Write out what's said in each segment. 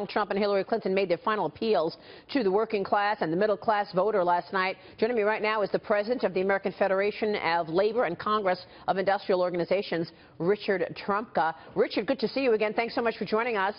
Donald Trump and Hillary Clinton made their final appeals to the working class and the middle class voter last night. Joining me right now is the president of the American Federation of Labor and Congress of Industrial Organizations, Richard Trumpka. Richard, good to see you again. Thanks so much for joining us.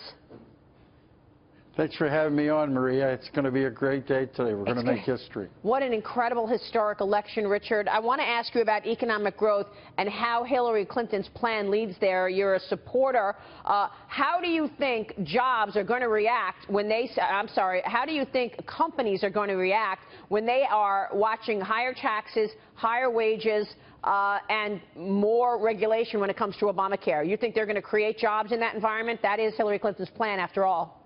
Thanks for having me on, Maria. It's going to be a great day today. We're going to make history. What an incredible historic election, Richard. I want to ask you about economic growth and how Hillary Clinton's plan leads there. You're a supporter. How do you think jobs are going to react when they, how do you think companies are going to react when they are watching higher taxes, higher wages, and more regulation when it comes to Obamacare? You think they're going to create jobs in that environment? That is Hillary Clinton's plan, after all.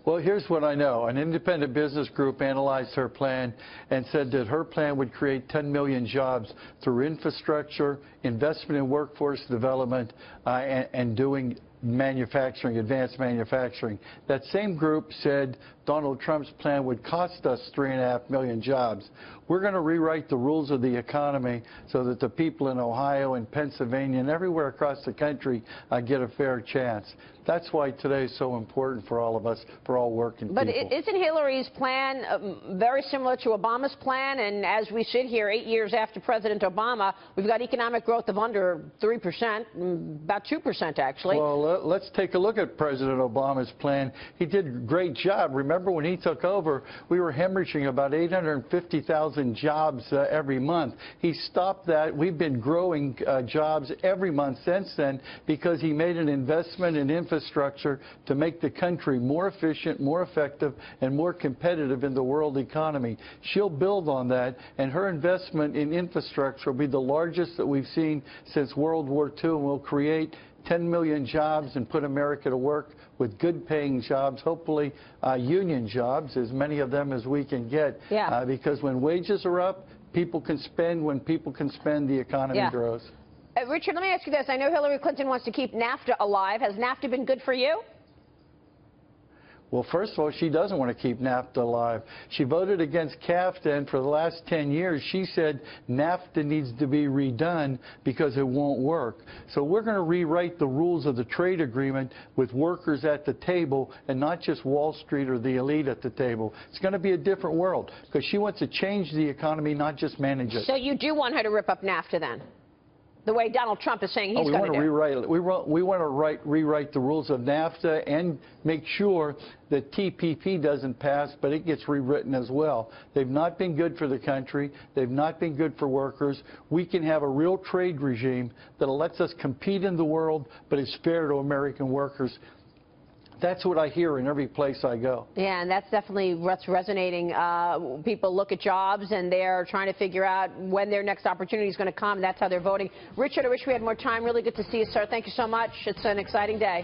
Well, here's what I know. An independent business group analyzed her plan and said that her plan would create 10 million jobs through infrastructure, investment in workforce development, and doing manufacturing, advanced manufacturing. That same group said Donald Trump's plan would cost us 3.5 million jobs. We're going to rewrite the rules of the economy so that the people in Ohio and Pennsylvania and everywhere across the country get a fair chance. That's why today is so important for all of us, for all working people. But isn't Hillary's plan very similar to Obama's plan? And as we sit here 8 years after President Obama, we've got economic growth of under 3%, about 2% actually. Well, let's take a look at President Obama's plan. He did a great job. Remember when he took over, we were hemorrhaging about 850,000 jobs every month. He stopped that. We've been growing jobs every month since then because he made an investment in infrastructure to make the country more efficient, more effective, and more competitive in the world economy. She'll build on that, and her investment in infrastructure will be the largest that we've seen since World War II, and will create 10 million jobs and put America to work with good-paying jobs, hopefully union jobs, as many of them as we can get. Yeah. Because when wages are up, people can spend. When people can spend, the economy grows. Richard, let me ask you this. I know Hillary Clinton wants to keep NAFTA alive. Has NAFTA been good for you? Well, first of all, she doesn't want to keep NAFTA alive. She voted against CAFTA, and for the last 10 years, she said NAFTA needs to be redone because it won't work. So we're going to rewrite the rules of the trade agreement with workers at the table and not just Wall Street or the elite at the table. It's going to be a different world because she wants to change the economy, not just manage it. So you do want her to rip up NAFTA then? The way Donald Trump is saying he's going to do. Rewrite it. We want to rewrite the rules of NAFTA and make sure that TPP doesn't pass, but it gets rewritten as well. They've not been good for the country. They've not been good for workers. We can have a real trade regime that lets us compete in the world, but is fair to American workers. That's what I hear in every place I go. Yeah, and that's definitely what's resonating. People look at jobs and they're trying to figure out when their next opportunity is going to come. That's how they're voting. Richard, I wish we had more time. Really good to see you, sir. Thank you so much. It's an exciting day.